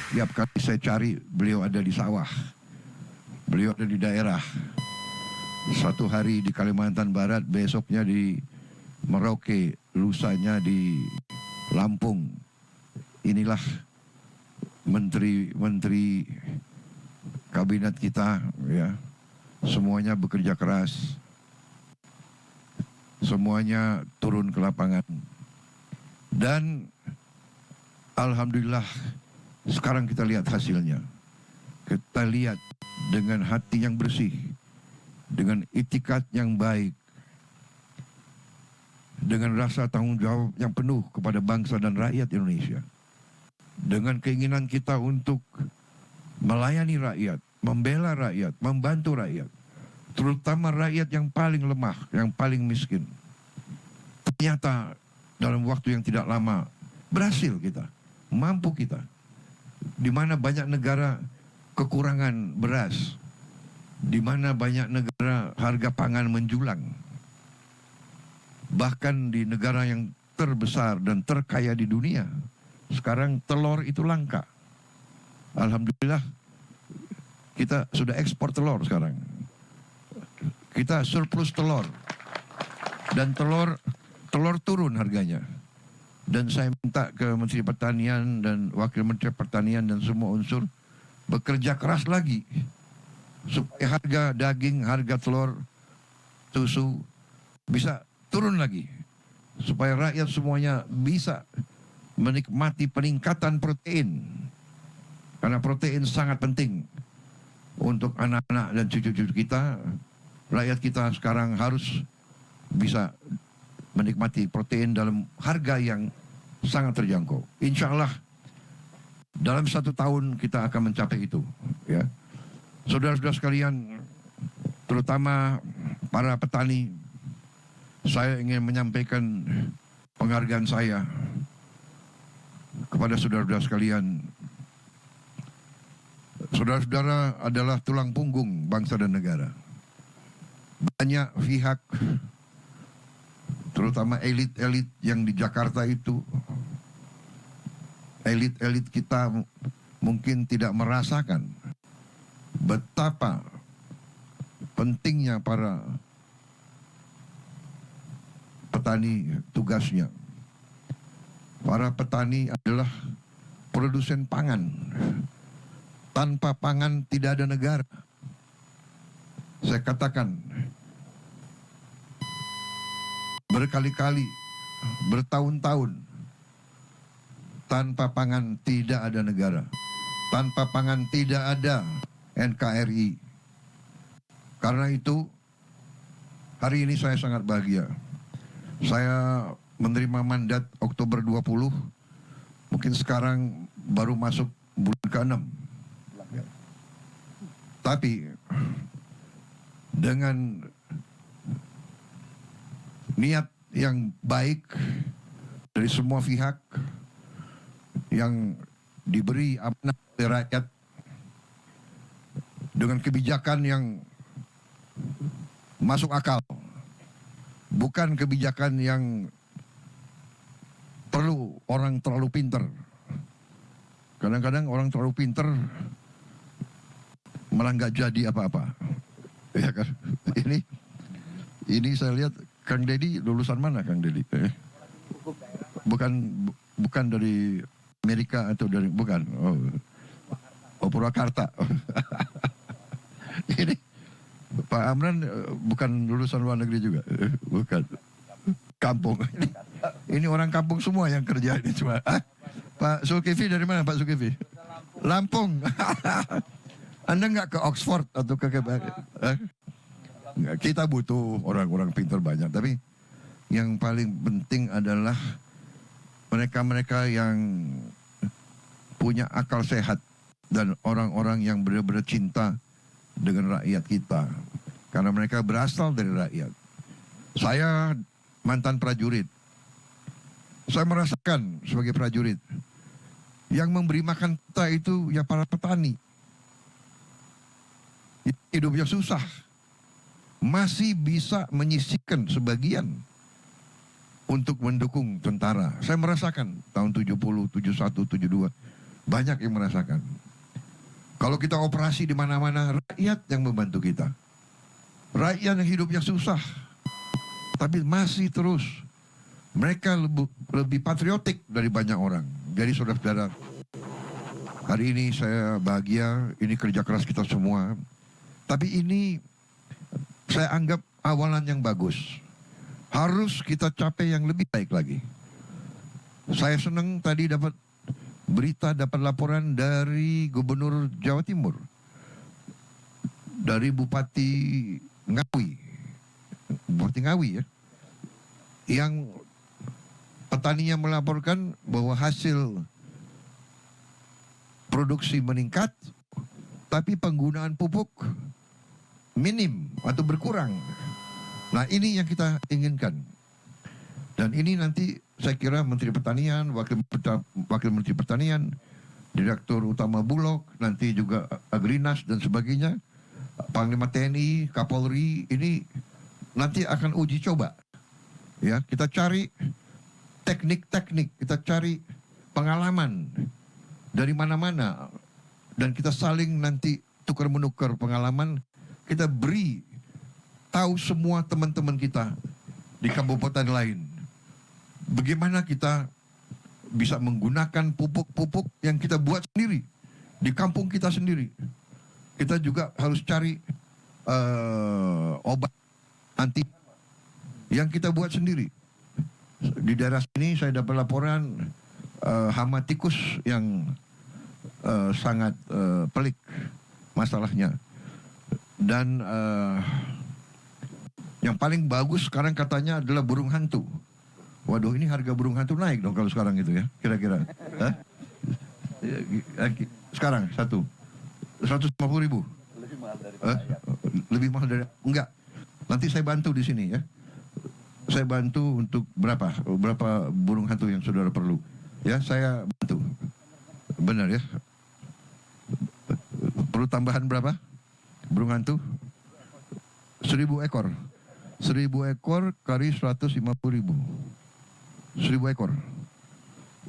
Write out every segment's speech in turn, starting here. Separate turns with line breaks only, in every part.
Tiap kali saya cari, beliau ada di sawah, beliau ada di daerah. Satu hari di Kalimantan Barat, besoknya di Merauke, lusanya di Lampung. Inilah menteri-menteri kabinet kita, ya. Semuanya bekerja keras, semuanya turun ke lapangan. Dan alhamdulillah sekarang kita lihat hasilnya. Kita lihat dengan hati yang bersih, dengan itikat yang baik, dengan rasa tanggung jawab yang penuh kepada bangsa dan rakyat Indonesia, dengan keinginan kita untuk melayani rakyat, membela rakyat, membantu rakyat, terutama rakyat yang paling lemah, yang paling miskin. Ternyata dalam waktu yang tidak lama berhasil kita, mampu kita. Di mana banyak negara kekurangan beras, di mana banyak negara harga pangan menjulang, bahkan di negara yang terbesar dan terkaya di dunia, sekarang telur itu langka. Alhamdulillah kita sudah ekspor telur sekarang. Kita surplus telur. Dan telur turun harganya. Dan saya minta ke Menteri Pertanian dan Wakil Menteri Pertanian dan semua unsur bekerja keras lagi supaya harga daging, harga telur, susu bisa turun lagi, supaya rakyat semuanya bisa menikmati peningkatan protein, karena protein sangat penting untuk anak-anak dan cucu-cucu kita. Rakyat kita sekarang harus bisa menikmati protein dalam harga yang sangat terjangkau. Insya Allah dalam 1 tahun kita akan mencapai itu, ya. Saudara-saudara sekalian, terutama para petani, saya ingin menyampaikan penghargaan saya kepada saudara-saudara sekalian. Saudara-saudara adalah tulang punggung bangsa dan negara. Banyak pihak, terutama elit-elit yang di Jakarta itu, elit-elit kita mungkin tidak merasakan betapa pentingnya para petani tugasnya. Para petani adalah produsen pangan. Tanpa pangan tidak ada negara. Saya katakan berkali-kali, bertahun-tahun, tanpa pangan tidak ada negara. Tanpa pangan tidak ada NKRI. Karena itu hari ini saya sangat bahagia. Saya menerima mandat Oktober 20, mungkin sekarang baru masuk bulan ke-6. Tapi dengan niat yang baik dari semua pihak yang diberi amanah oleh rakyat, dengan kebijakan yang masuk akal, bukan kebijakan yang perlu orang terlalu pinter. Kadang-kadang orang terlalu pinter malah nggak jadi apa-apa, ya kan? Ini saya lihat Kang Deddy lulusan mana, Kang Deddy? Bukan dari Amerika atau dari, bukan? Oh Purwakarta. Ini Pak Amran bukan lulusan luar negeri juga, bukan. Kampung. Ini orang kampung semua yang kerja ini cuma. Pak Zulkifli dari mana, Pak Zulkifli? Lampung. Anda nggak ke Oxford atau ke kita butuh orang-orang pintar banyak, tapi yang paling penting adalah mereka-mereka yang punya akal sehat dan orang-orang yang benar-benar cinta dengan rakyat kita, karena mereka berasal dari rakyat. Saya mantan prajurit. Saya merasakan sebagai prajurit yang memberi makan kita itu ya para petani. Hidupnya susah, masih bisa menyisihkan sebagian untuk mendukung tentara. Saya merasakan tahun 70, 71, 72. Banyak yang merasakan. Kalau kita operasi di mana-mana, rakyat yang membantu kita. Rakyat yang hidupnya susah, tapi masih terus. Mereka lebih patriotik dari banyak orang. Jadi saudara-saudara, hari ini saya bahagia, ini kerja keras kita semua. Tapi ini saya anggap awalan yang bagus. Harus kita capai yang lebih baik lagi. Saya senang tadi dapat berita, dapat laporan dari Gubernur Jawa Timur, dari Bupati Ngawi, Bupati Ngawi ya, yang petaninya melaporkan bahwa hasil produksi meningkat, tapi penggunaan pupuk minim atau berkurang. Nah, ini yang kita inginkan. Dan ini nanti saya kira Menteri Pertanian, Wakil Menteri Pertanian, Direktur Utama Bulog, nanti juga Agrinas dan sebagainya, Panglima TNI, Kapolri, ini nanti akan uji coba. Ya, kita cari teknik-teknik, kita cari pengalaman dari mana-mana, dan kita saling nanti tukar-menukar pengalaman. Kita beri tahu semua teman-teman kita di kabupaten lain bagaimana kita bisa menggunakan pupuk-pupuk yang kita buat sendiri di kampung kita sendiri. Kita juga harus cari obat anti yang kita buat sendiri. Di daerah sini saya dapat laporan hama tikus yang sangat pelik masalahnya. Dan yang paling bagus sekarang katanya adalah burung hantu. Waduh, ini harga burung hantu naik dong kalau sekarang itu ya, kira-kira. Sekarang satu 150.000. Lebih mahal dari lebih mahal dari, enggak. Nanti saya bantu di sini ya. Saya bantu untuk berapa burung hantu yang saudara perlu. Ya, saya bantu. Benar ya. Perlu tambahan berapa burung hantu? 1.000 ekor. 1.000 ekor kali 150.000. 1.000 ekor.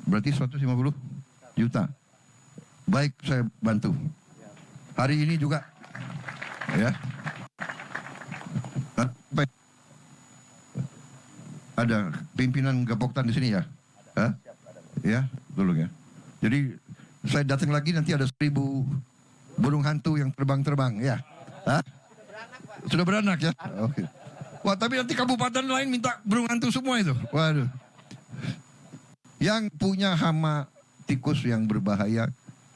Berarti 150 juta. Baik, saya bantu. Hari ini juga. Ya. Ada pimpinan Gapoktan di sini ya? Hah? Ya, tolong ya. Jadi saya datang lagi nanti ada 1.000 burung hantu yang terbang-terbang ya. Hah? Sudah beranak ya? Oke. Wah, tapi nanti kabupaten lain minta burung hantu semua itu. Waduh. Yang punya hama tikus yang berbahaya,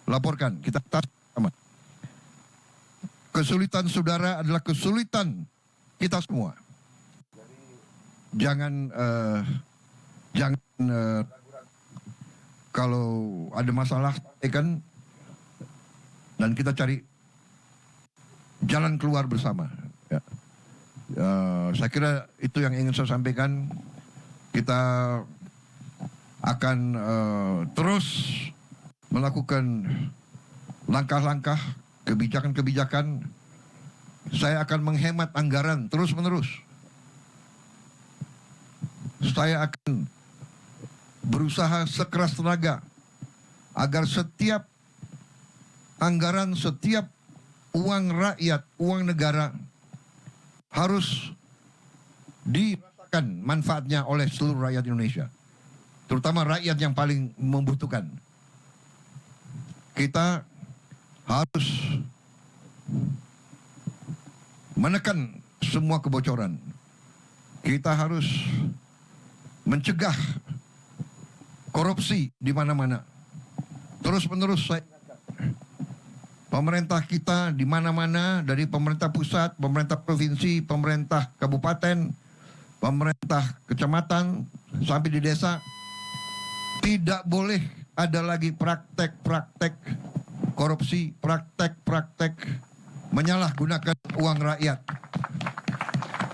laporkan. Kita tas sama. Kesulitan saudara adalah kesulitan kita semua. Jangan kalau ada masalah kan, dan kita cari jalan keluar bersama. Ya. Saya kira itu yang ingin saya sampaikan. Kita akan terus melakukan langkah-langkah, kebijakan-kebijakan. Saya akan menghemat anggaran terus-menerus. Saya akan berusaha sekeras tenaga agar setiap anggaran, setiap uang rakyat, uang negara harus dirasakan manfaatnya oleh seluruh rakyat Indonesia, terutama rakyat yang paling membutuhkan. Kita harus menekan semua kebocoran. Kita harus mencegah korupsi di mana-mana. Terus-menerus saya pemerintah kita di mana-mana, dari pemerintah pusat, pemerintah provinsi, pemerintah kabupaten, pemerintah kecamatan sampai di desa, tidak boleh ada lagi praktek-praktek korupsi, praktek-praktek menyalahgunakan uang rakyat.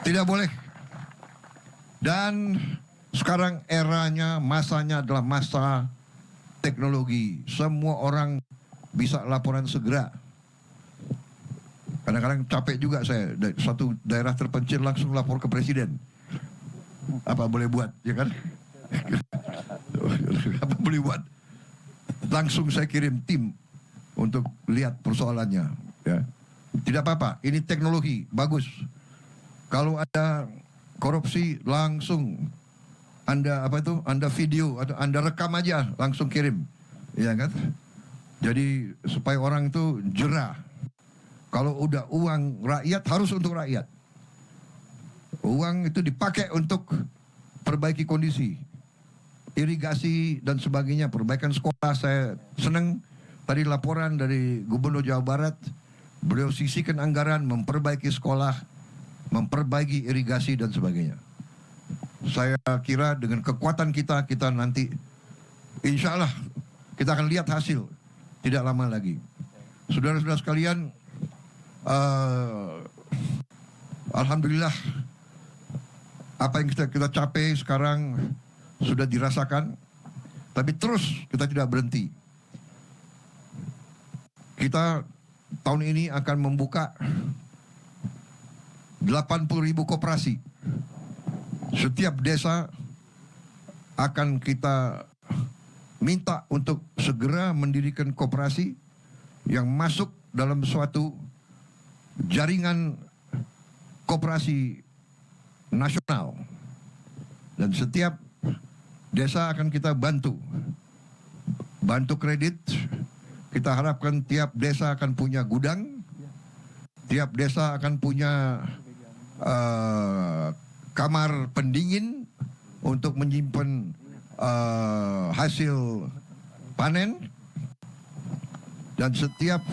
Tidak boleh. Dan sekarang eranya, masanya adalah masa teknologi. Semua orang bisa laporan segera. Kadang-kadang capek juga saya, dari suatu daerah terpencil langsung lapor ke presiden. Apa boleh buat, ya kan? Apa boleh buat? langsung saya kirim tim untuk lihat persoalannya. Ya. Tidak apa-apa, ini teknologi bagus. Kalau ada korupsi langsung Anda video atau Anda rekam aja langsung kirim, ya kan? Jadi supaya orang itu jerah. Kalau udah uang rakyat harus untuk rakyat. Uang itu dipakai untuk perbaiki kondisi, irigasi dan sebagainya, perbaikan sekolah. Saya senang tadi laporan dari Gubernur Jawa Barat, beliau sisihkan anggaran memperbaiki sekolah, memperbaiki irigasi dan sebagainya. Saya kira dengan kekuatan kita nanti insya Allah kita akan lihat hasil tidak lama lagi. Saudara-saudara sekalian, alhamdulillah apa yang kita capai sekarang sudah dirasakan, tapi terus kita tidak berhenti. Kita tahun ini akan membuka 80.000 koperasi. Setiap desa akan kita minta untuk segera mendirikan koperasi yang masuk dalam suatu jaringan koperasi nasional. Dan setiap desa akan kita bantu kredit. Kita harapkan tiap desa akan punya gudang, tiap desa akan punya kamar pendingin untuk menyimpan hasil panen. Dan setiap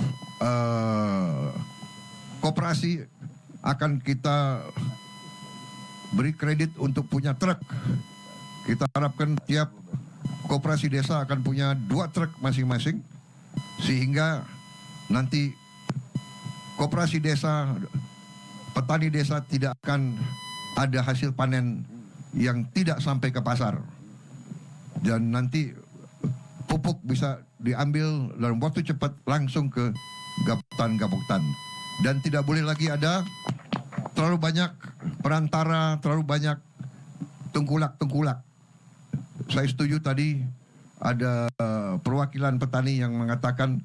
koperasi akan kita beri kredit untuk punya truk. Kita harapkan tiap koperasi desa akan punya 2 truk masing-masing, sehingga nanti koperasi desa, petani desa tidak akan ada hasil panen yang tidak sampai ke pasar. Dan nanti pupuk bisa diambil dalam waktu cepat langsung ke gapoktan. Dan tidak boleh lagi ada terlalu banyak perantara, terlalu banyak tengkulak. Saya setuju tadi ada perwakilan petani yang mengatakan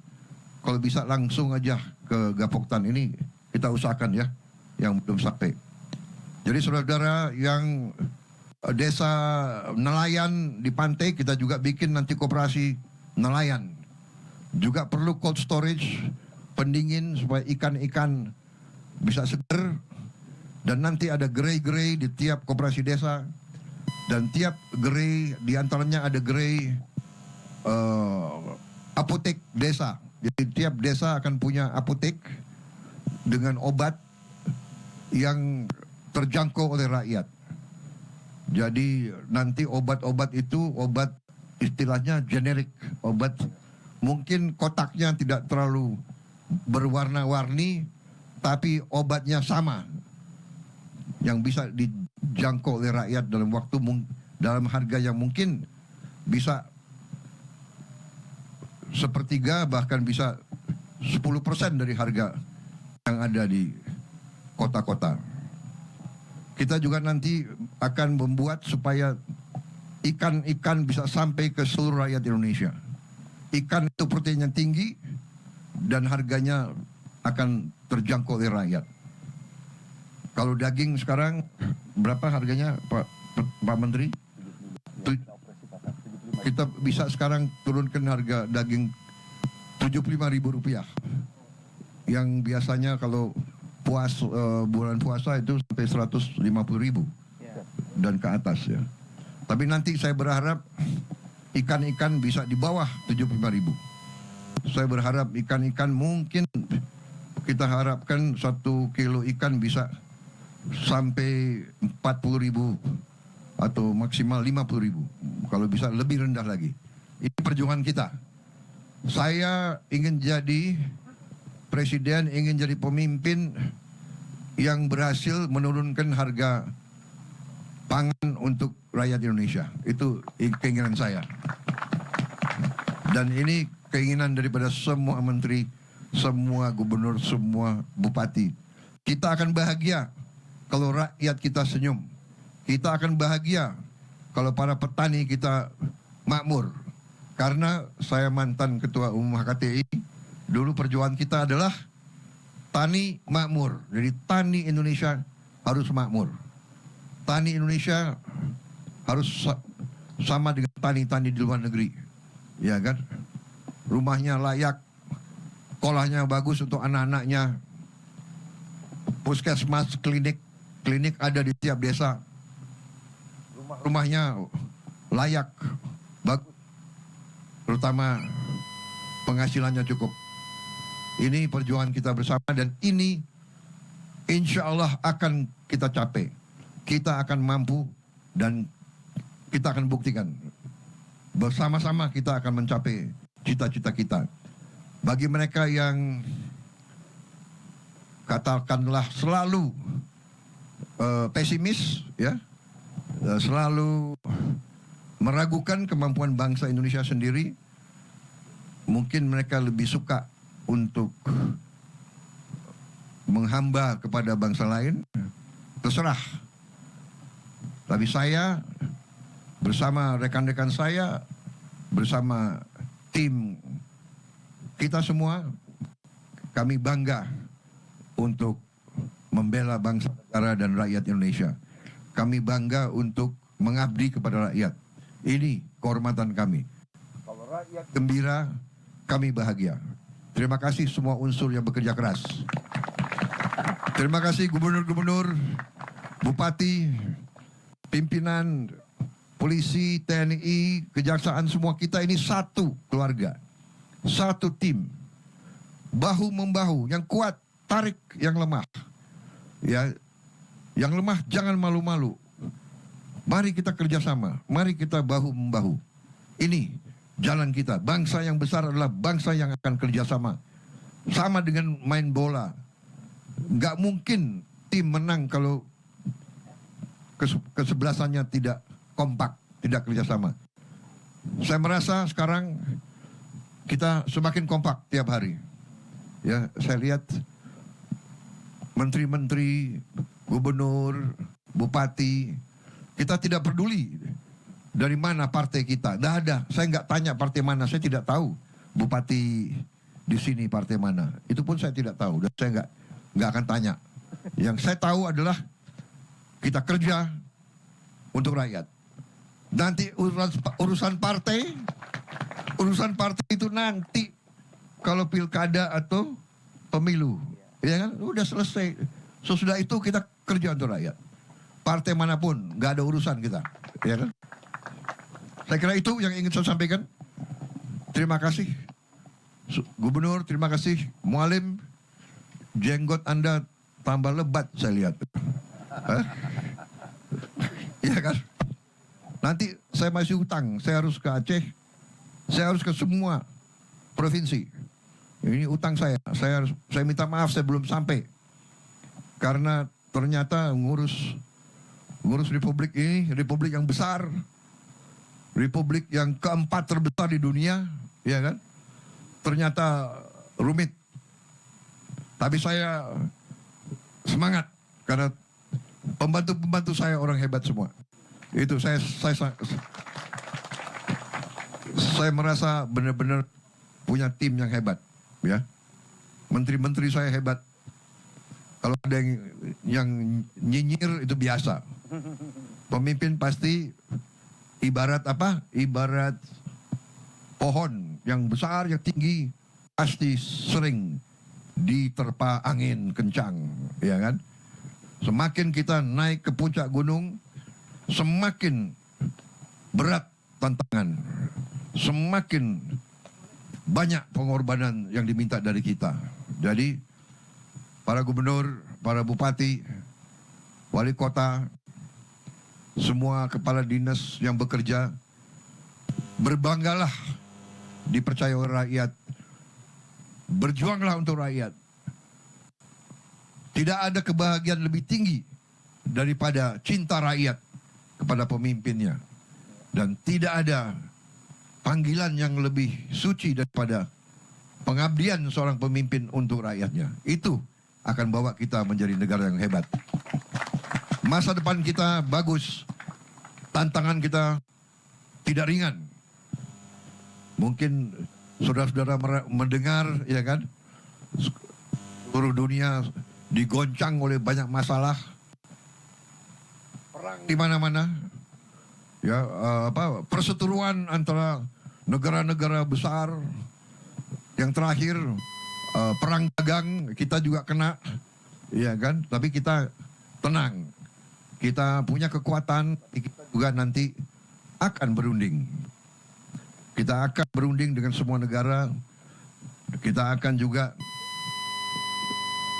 kalau bisa langsung aja ke gapoktan. Ini kita usahakan ya, yang belum sampai. Jadi saudara-saudara yang desa nelayan di pantai, kita juga bikin nanti koperasi nelayan. Juga perlu cold storage, pendingin supaya ikan-ikan bisa segar. Dan nanti ada gerai-gerai di tiap koperasi desa. Dan tiap gerai, diantaranya ada gerai apotek desa. Jadi tiap desa akan punya apotek dengan obat yang terjangkau oleh rakyat. Jadi nanti obat-obat itu obat istilahnya generik, obat mungkin kotaknya tidak terlalu berwarna-warni, tapi obatnya sama, yang bisa dijangkau oleh rakyat dalam waktu, dalam harga yang mungkin bisa sepertiga, bahkan bisa 10% dari harga yang ada di kota-kota. Kita juga nanti akan membuat supaya ikan-ikan bisa sampai ke seluruh rakyat Indonesia. Ikan itu proteinnya tinggi dan harganya akan terjangkau oleh rakyat. Kalau daging sekarang berapa harganya Pak Menteri? Kita bisa sekarang turunkan harga daging Rp75.000. Yang biasanya kalau bulan puasa itu sampai 150.000 dan ke atas ya. Tapi nanti saya berharap ikan-ikan bisa di bawah 75.000. Saya berharap ikan-ikan mungkin kita harapkan 1 kilo ikan bisa sampai 40.000 atau maksimal 50.000. Kalau bisa lebih rendah lagi. Ini perjuangan kita. Saya ingin jadi presiden, ingin jadi pemimpin yang berhasil menurunkan harga pangan untuk rakyat Indonesia. Itu keinginan saya. Dan ini keinginan daripada semua menteri, semua gubernur, semua bupati. Kita akan bahagia kalau rakyat kita senyum. Kita akan bahagia kalau para petani kita makmur. Karena saya mantan Ketua Umum HKTI, dulu perjuangan kita adalah tani makmur. Jadi tani Indonesia harus makmur. Tani Indonesia harus sama dengan tani-tani di luar negeri. Ya kan? Rumahnya layak, sekolahnya bagus untuk anak-anaknya, puskesmas, klinik ada di tiap desa. Rumahnya layak, bagus, terutama penghasilannya cukup. Ini perjuangan kita bersama dan ini insya Allah akan kita capai. Kita akan mampu dan kita akan buktikan. Bersama-sama kita akan mencapai cita-cita kita. Bagi mereka yang katakanlah selalu pesimis, ya, selalu meragukan kemampuan bangsa Indonesia sendiri, mungkin mereka lebih suka untuk menghamba kepada bangsa lain, terserah. Tapi saya bersama rekan-rekan saya, bersama tim kita semua, kami bangga untuk membela bangsa, negara, dan rakyat Indonesia. Kami bangga untuk mengabdi kepada rakyat. Ini kehormatan kami. Kalau rakyat gembira, kami bahagia. Terima kasih semua unsur yang bekerja keras. Terima kasih gubernur-gubernur, bupati, pimpinan, polisi, TNI, kejaksaan, semua kita ini satu keluarga, satu tim, bahu-membahu, yang kuat tarik yang lemah, ya, yang lemah jangan malu-malu. Mari kita kerjasama, mari kita bahu-membahu. Ini jalan kita. Bangsa yang besar adalah bangsa yang akan kerjasama. Sama dengan main bola, nggak mungkin tim menang kalau kesebelasannya tidak kompak, tidak kerjasama. Saya merasa sekarang kita semakin kompak tiap hari. Ya, saya lihat menteri-menteri, gubernur, bupati, kita tidak peduli dari mana partai kita. Tidak ada. Saya nggak tanya partai mana. Saya tidak tahu bupati di sini partai mana. Itu pun saya tidak tahu. Dan saya nggak akan tanya. Yang saya tahu adalah kita kerja untuk rakyat. Nanti urusan partai itu nanti kalau pilkada atau pemilu, ya kan, udah selesai. Sesudah itu kita kerja untuk rakyat. Partai manapun nggak ada urusan kita, ya kan? Saya kira itu yang ingin saya sampaikan. Terima kasih Gubernur, terima kasih Mualim. Jenggot Anda tambah lebat saya lihat. Iya kan? Nanti saya masih utang, saya harus ke Aceh, saya harus ke semua provinsi. Ini utang saya minta maaf saya belum sampai. Karena ternyata ngurus republik ini, republik yang besar, republik yang keempat terbesar di dunia, ya kan? Ternyata rumit. Tapi saya semangat karena pembantu-pembantu saya orang hebat semua. Itu saya merasa benar-benar punya tim yang hebat, ya. Menteri-menteri saya hebat. Kalau ada yang nyinyir itu biasa. Pemimpin pasti ibarat apa? Ibarat pohon yang besar, yang tinggi, pasti sering diterpa angin kencang, ya kan? Semakin kita naik ke puncak gunung, semakin berat tantangan, semakin banyak pengorbanan yang diminta dari kita. Jadi para gubernur, para bupati, wali kota, semua kepala dinas yang bekerja, berbanggalah dipercaya oleh rakyat. Berjuanglah untuk rakyat. Tidak ada kebahagiaan lebih tinggi daripada cinta rakyat kepada pemimpinnya. Dan tidak ada panggilan yang lebih suci daripada pengabdian seorang pemimpin untuk rakyatnya. Itu akan bawa kita menjadi negara yang hebat. Masa depan kita bagus. Tantangan kita tidak ringan. Mungkin saudara-saudara mendengar, ya kan, seluruh dunia digoncang oleh banyak masalah, perang di mana-mana, ya, perseteruan antara negara-negara besar. Yang terakhir, perang dagang kita juga kena, ya kan, tapi kita tenang, kita punya kekuatan, kita juga nanti akan berunding. Kita akan berunding dengan semua negara. Kita akan juga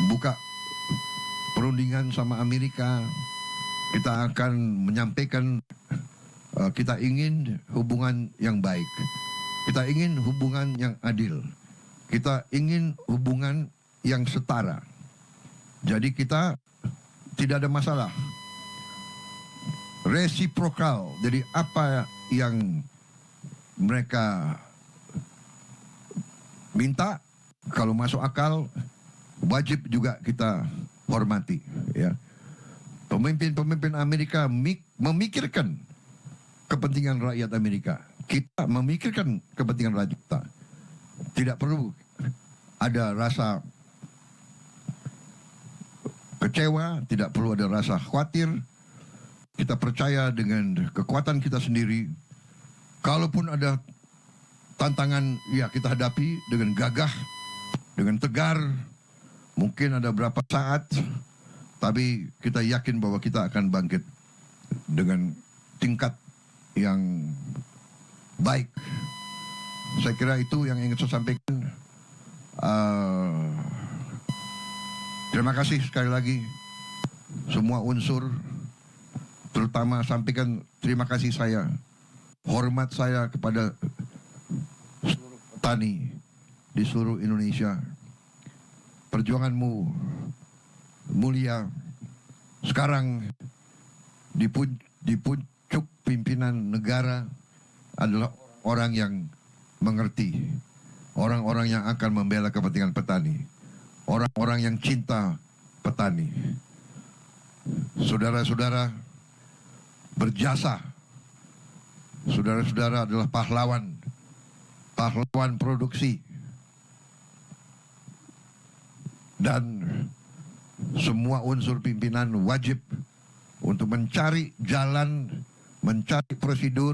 buka perundingan sama Amerika. Kita akan menyampaikan kita ingin hubungan yang baik. Kita ingin hubungan yang adil. Kita ingin hubungan yang setara. Jadi kita tidak ada masalah. Resiprokal. Jadi apa yang mereka minta, kalau masuk akal, wajib juga kita hormati. Ya. Pemimpin-pemimpin Amerika memikirkan kepentingan rakyat Amerika. Kita memikirkan kepentingan rakyat kita. Tidak perlu ada rasa kecewa, tidak perlu ada rasa khawatir. Kita percaya dengan kekuatan kita sendiri. Kalaupun ada tantangan, ya kita hadapi dengan gagah, dengan tegar. Mungkin ada berapa saat, tapi kita yakin bahwa kita akan bangkit dengan tingkat yang baik. Saya kira itu yang ingin saya sampaikan. Terima kasih sekali lagi semua unsur, terutama sampaikan terima kasih saya, hormat saya kepada seluruh petani di seluruh Indonesia. Perjuanganmu mulia. Sekarang di pucuk pimpinan negara adalah orang yang mengerti, orang-orang yang akan membela kepentingan petani, orang-orang yang cinta petani. Saudara-saudara berjasa, saudara-saudara adalah pahlawan, pahlawan produksi, dan semua unsur pimpinan wajib untuk mencari jalan, mencari prosedur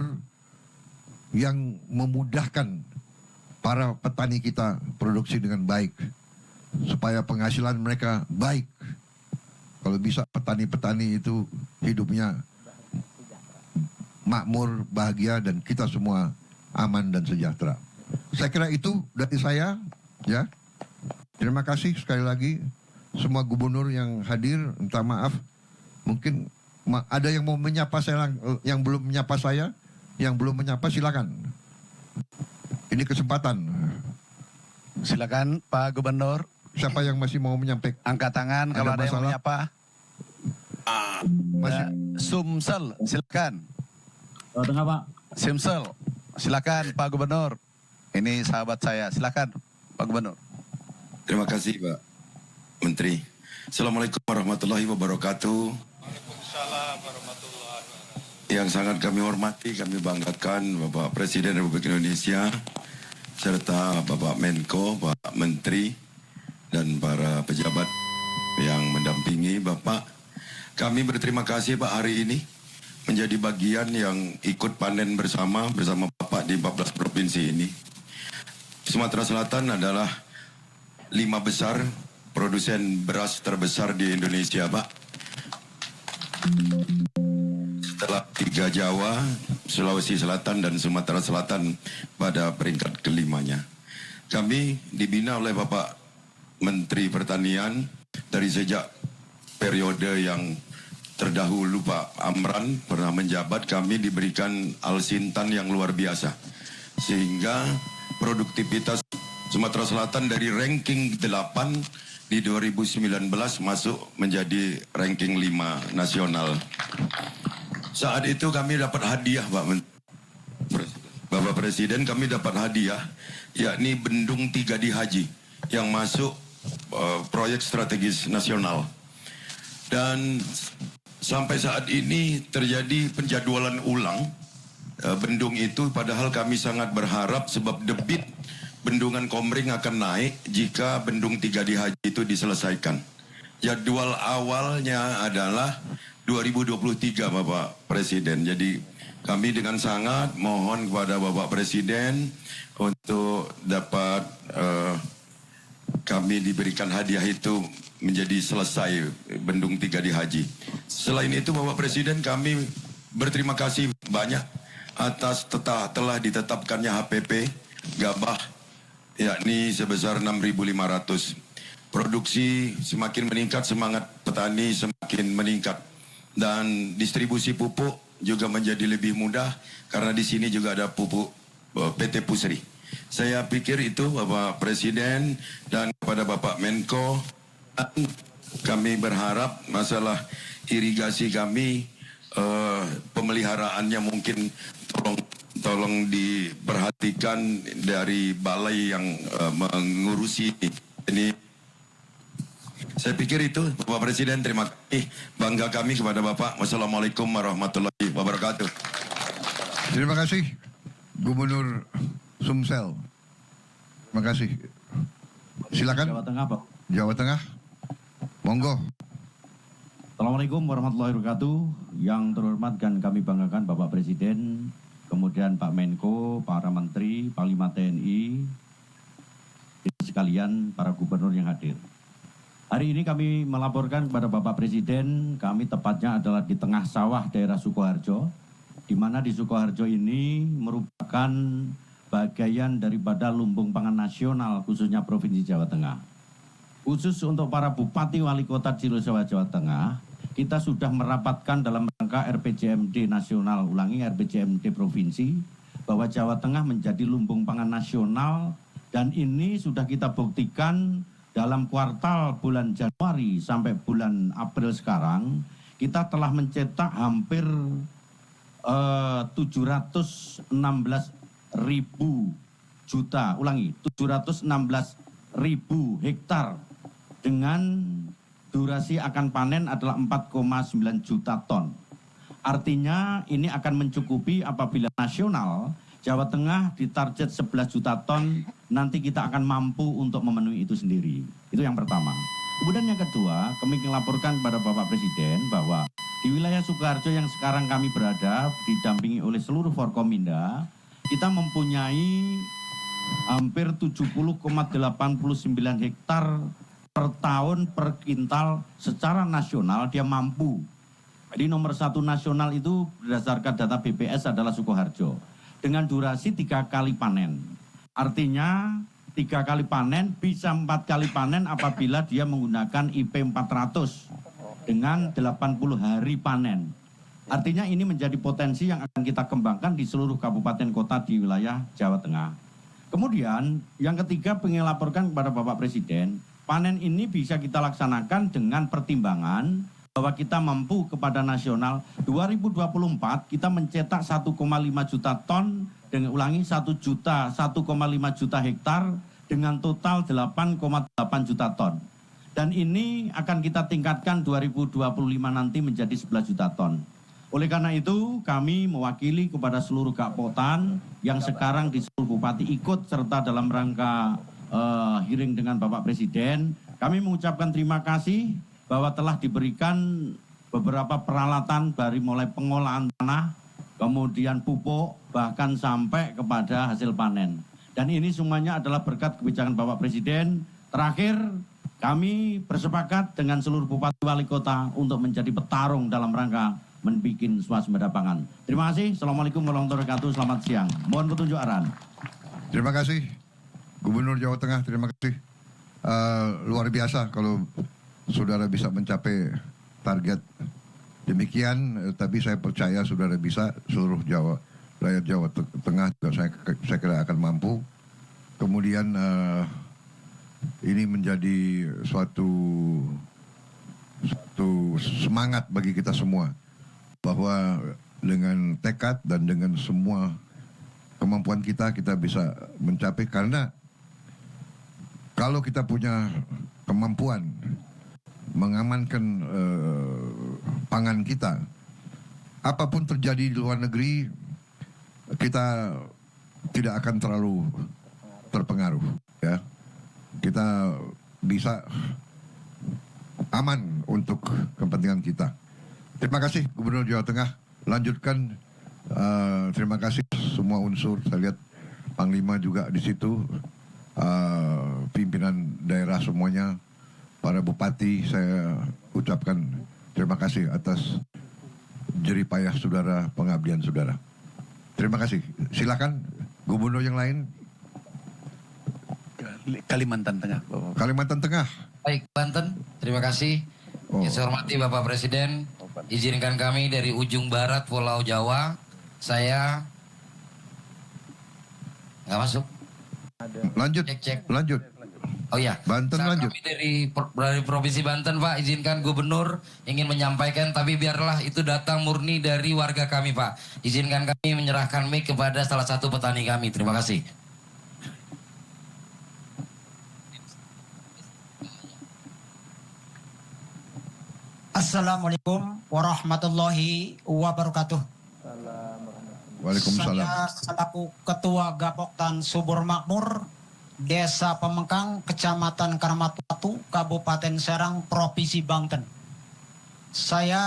yang memudahkan para petani kita produksi dengan baik, supaya penghasilan mereka baik. Kalau bisa petani-petani itu hidupnya makmur, bahagia, dan kita semua aman dan sejahtera. Saya kira itu dari saya, ya. Terima kasih sekali lagi semua gubernur yang hadir. Minta maaf, mungkin ada yang mau menyapa saya, yang belum menyapa saya. Yang belum menyapa silakan. Ini kesempatan.
Silakan Pak Gubernur.
Siapa yang masih mau menyampaikan?
Angkat tangan kalau ada yang mau menyapa.
Masih.
Sumsel, silakan.
Tengah Pak.
Sumsel, silakan Pak Gubernur. Ini sahabat saya, silakan Pak Gubernur.
Terima kasih Pak Menteri. Assalamualaikum warahmatullahi wabarakatuh. Waalaikumsalam warahmatullahi wabarakatuh. Yang sangat kami hormati, kami banggakan Bapak Presiden Republik Indonesia, serta Bapak Menko, Pak Menteri, dan para pejabat yang mendampingi Bapak. Kami berterima kasih Pak hari ini menjadi bagian yang ikut panen bersama Bapak di 14 provinsi ini. Sumatera Selatan adalah 5 besar produsen beras terbesar di Indonesia, Pak. Setelah 3 Jawa, Sulawesi Selatan, dan Sumatera Selatan pada peringkat kelimanya. Kami dibina oleh Bapak Menteri Pertanian dari sejak periode yang terdahulu Pak Amran pernah menjabat. Kami diberikan Al-Sintan yang luar biasa. Sehingga produktivitas Sumatera Selatan dari ranking 8 di 2019 masuk menjadi ranking 5 nasional. Saat itu kami dapat hadiah Bapak Presiden, kami dapat hadiah yakni Bendung 3 di Haji yang masuk proyek strategis nasional. Dan sampai saat ini terjadi penjadwalan ulang bendung itu, padahal kami sangat berharap sebab debit bendungan Komering akan naik jika bendung 3D Haji itu diselesaikan. Jadwal awalnya adalah 2023 Bapak Presiden. Jadi kami dengan sangat mohon kepada Bapak Presiden untuk dapat kami diberikan hadiah itu menjadi selesai bendung 3D Haji. Selain itu Bapak Presiden, kami berterima kasih banyak atas telah ditetapkannya HPP gabah, yakni sebesar 6.500. Produksi semakin meningkat, semangat petani semakin meningkat, dan distribusi pupuk juga menjadi lebih mudah karena di sini juga ada pupuk PT Pusri. Saya pikir itu Bapak Presiden dan kepada Bapak Menko, kami berharap masalah irigasi kami pemeliharaannya mungkin tolong diperhatikan dari balai yang mengurusi ini. Saya pikir itu Bapak Presiden, terima kasih, bangga kami kepada Bapak. Wassalamualaikum warahmatullahi wabarakatuh.
Terima kasih Gubernur Sumsel. Terima kasih. Silakan.
Jawa Tengah, Pak.
Jawa Tengah. Monggo.
Assalamualaikum warahmatullahi wabarakatuh. Yang terhormat dan kami banggakan Bapak Presiden, kemudian Pak Menko, para Menteri, Panglima TNI, sekalian para gubernur yang hadir. Hari ini kami melaporkan kepada Bapak Presiden, kami tepatnya adalah di tengah sawah daerah Sukoharjo, di mana di Sukoharjo ini merupakan bagian daripada lumbung pangan nasional khususnya Provinsi Jawa Tengah. Khusus untuk para Bupati Wali Kota Cilosewa Jawa Tengah, kita sudah merapatkan dalam rangka RPJMD nasional, RPJMD Provinsi, bahwa Jawa Tengah menjadi lumbung pangan nasional, dan ini sudah kita buktikan dalam kuartal bulan Januari sampai bulan April sekarang, kita telah mencetak hampir 716.000 juta, 716.000 hektar dengan durasi akan panen adalah 4,9 juta ton. Artinya ini akan mencukupi apabila nasional Jawa Tengah ditarget 11 juta ton, nanti kita akan mampu untuk memenuhi itu sendiri. Itu yang pertama. Kemudian yang kedua, kami melaporkan kepada Bapak Presiden bahwa di wilayah Sukoharjo yang sekarang kami berada, didampingi oleh seluruh Forkominda, kita mempunyai hampir 70,89 hektar per tahun per kintal secara nasional dia mampu. Jadi nomor 1 nasional itu berdasarkan data BPS adalah Sukoharjo, dengan durasi 3 kali panen. Artinya 3 kali panen bisa 4 kali panen apabila dia menggunakan IP 400 dengan 80 hari panen. Artinya ini menjadi potensi yang akan kita kembangkan di seluruh kabupaten kota di wilayah Jawa Tengah. Kemudian yang ketiga, ingin laporkan kepada Bapak Presiden, panen ini bisa kita laksanakan dengan pertimbangan bahwa kita mampu kepada nasional 2024 kita mencetak 1,5 juta ton dengan 1,5 juta hektar dengan total 8,8 juta ton. Dan ini akan kita tingkatkan 2025 nanti menjadi 11 juta ton. Oleh karena itu kami mewakili kepada seluruh Kapotan yang sekarang di seluruh bupati ikut serta dalam rangka hearing dengan Bapak Presiden. Kami mengucapkan terima kasih bahwa telah diberikan beberapa peralatan dari mulai pengolahan tanah, kemudian pupuk, bahkan sampai kepada hasil panen. Dan ini semuanya adalah berkat kebijakan Bapak Presiden. Terakhir, kami bersepakat dengan seluruh Bupati Wali Kota untuk menjadi petarung dalam rangka membuat swasembada pangan. Terima kasih. Assalamualaikum warahmatullahi wabarakatuh. Selamat siang. Mohon petunjuk arahan.
Terima kasih Gubernur Jawa Tengah, terima kasih. Luar biasa kalau saudara bisa mencapai target demikian, tapi saya percaya saudara bisa, seluruh rakyat Jawa Tengah juga saya kira akan mampu. Kemudian ini menjadi suatu semangat bagi kita semua bahwa dengan tekad dan dengan semua kemampuan kita bisa mencapai, karena kalau kita punya kemampuan mengamankan pangan kita, apapun terjadi di luar negeri, kita tidak akan terlalu terpengaruh, ya. Kita bisa aman untuk kepentingan kita. Terima kasih Gubernur Jawa Tengah. Lanjutkan. Terima kasih semua unsur. Saya lihat Panglima juga di situ. Pimpinan daerah semuanya, para bupati, saya ucapkan terima kasih atas jeripayah saudara, pengabdian saudara. Terima kasih. Silakan gubernur yang lain.
Kalimantan Tengah.
Kalimantan Tengah.
Baik, Banten. Terima kasih. Yang saya hormati Bapak Presiden, izinkan kami dari ujung barat Pulau Jawa. Saya nggak masuk.
Lanjut.
Cek.
Lanjut.
Oh ya,
Banten lanjut.
Kami dari Provinsi Banten, Pak, izinkan Gubernur ingin menyampaikan, tapi biarlah itu datang murni dari warga kami, Pak. Izinkan kami menyerahkan mic kepada salah satu petani kami. Terima kasih.
Assalamualaikum warahmatullahi wabarakatuh.
Waalaikumsalam.
Saya selaku Ketua Gapoktan Subur Makmur, Desa Pemengkang, Kecamatan Karamatwatu, Kabupaten Serang, Provinsi Banten. Saya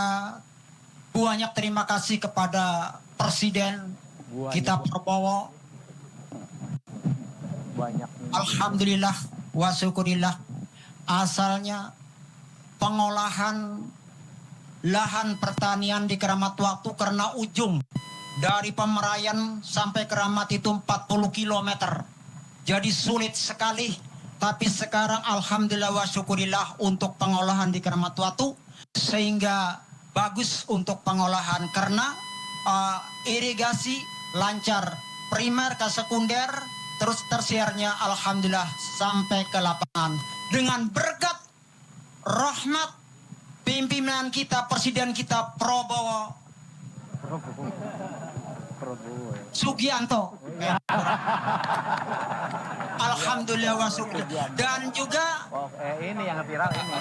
banyak terima kasih kepada Presiden kita Prabowo. Alhamdulillah wa syukurillah. Asalnya pengolahan lahan pertanian di Karamatwatu karena ujung dari Pemerayan sampai Keramat itu 40 km. Jadi sulit sekali. Tapi sekarang alhamdulillah wa syukurillah untuk pengolahan di Karamatwatu, sehingga bagus untuk pengolahan karena irigasi lancar, primer ke sekunder, terus tersiernya alhamdulillah sampai ke lapangan. Dengan berkat rahmat pimpinan kita, Presiden kita Prabowo Sugianto. Alhamdulillah wa syukur. Dan juga
ini yang viral ini.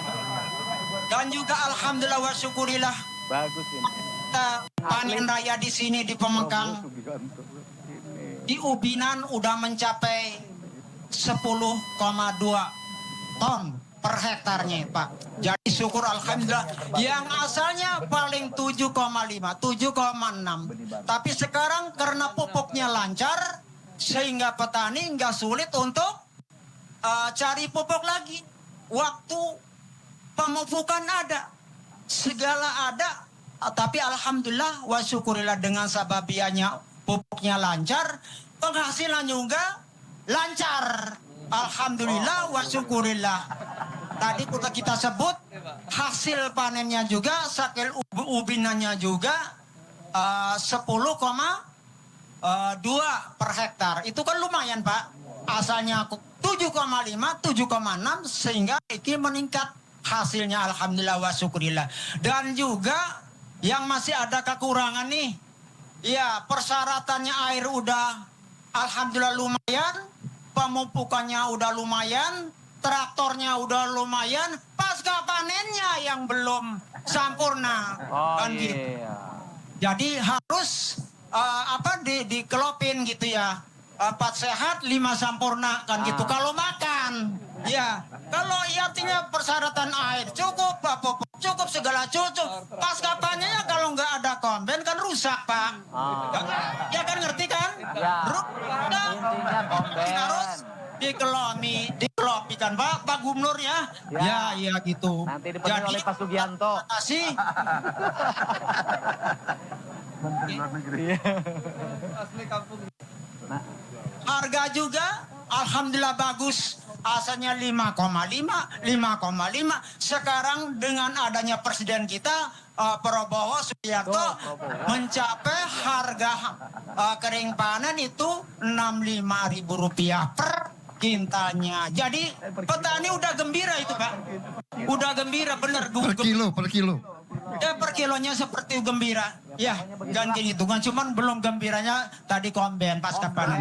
Dan juga alhamdulillah wa syukurillah.
Bagus ini.
Kita panen raya di sini di Pemengkang. Di Ubinan udah mencapai 10,2 ton per hektarnya, Pak. Jadi syukur alhamdulillah. Yang asalnya paling 7,5, 7,6. Tapi sekarang karena pupuknya lancar, sehingga petani nggak sulit untuk cari pupuk lagi. Waktu pemupukan ada, segala ada. Tapi alhamdulillah wa syukurillah dengan sababianya pupuknya lancar, penghasilan juga lancar. Alhamdulillah wa syukurillah. Tadi kita sebut hasil panennya juga, sakil ubinannya juga 10,2 per hektar. Itu kan lumayan, Pak. Asalnya 7,5, 7,6 sehingga ini meningkat hasilnya alhamdulillah wa syukurillah. Dan juga yang masih ada kekurangan nih. Ya, persyaratannya air udah alhamdulillah lumayan, pemupukannya udah lumayan, traktornya udah lumayan, pasca panennya yang belum sempurna. Kan gitu. Jadi harus dikelopin gitu ya. 4 sehat, 5 sempurna kan gitu. Kalau makan, ya. Kalau artinya persyaratan air cukup, pupuk cukup, segala cukup. Pasca panennya kalau nggak ada komben kan rusak, Pak. Ya kan, ngerti kan?
Ya. Intinya komben.
Harus dikelopikan, Pak Gubernur ya. Ya gitu.
Nanti dipenuhi oleh Pak Sugianto.
Terima kasih. Harga juga alhamdulillah bagus. Asalnya 5,5. Sekarang dengan adanya presiden kita Prabowo Subianto mencapai harga kering panen itu Rp65.000 per kintalnya. Jadi petani udah gembira itu, Pak. Udah gembira bener.
Per kilo.
Ya per kilonya seperti gembira. Ya, ganti hitungan. Cuman belum gembiranya tadi komben pasca panen.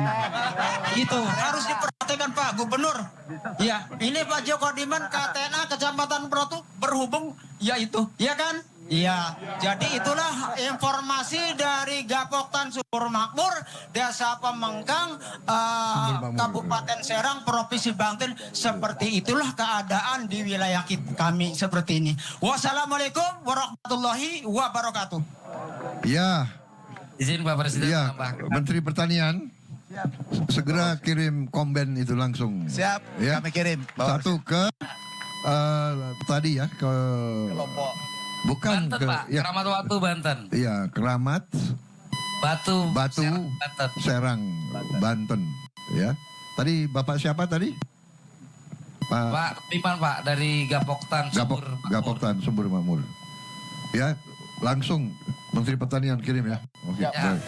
Itu harus diperhatikan Pak Gubernur. Ya, ini Pak Joko Diman KTNA Kecamatan Broto berhubung ya itu. Ya kan? Iya, jadi itulah informasi dari Gapoktan Sumber Makmur, Desa Pemengkang, Kabupaten Serang, Provinsi Banten. Seperti itulah keadaan di wilayah kami seperti ini. Wassalamualaikum warahmatullahi wabarakatuh.
Ya,
Izin Pak Presiden
ya,
menambahkan.
Menteri Pertanian segera kirim komben itu langsung.
Siap,
Ya.
kami kirim. Bapak
Satu ke tadi ya ke
Lombok.
bukan
Banten
ke
Pak,
ya,
Keramat Watu Banten.
ya Keramat
Batu,
Batu
Serang, Banten.
Serang Banten ya. Tadi Bapak siapa tadi?
Pak Pipan Pak dari Gapoktan Sumber Makmur.
Gapoktan Sumber Makmur. Ya, langsung Menteri Pertanian kirim ya. Oke.
Ya.
Baik.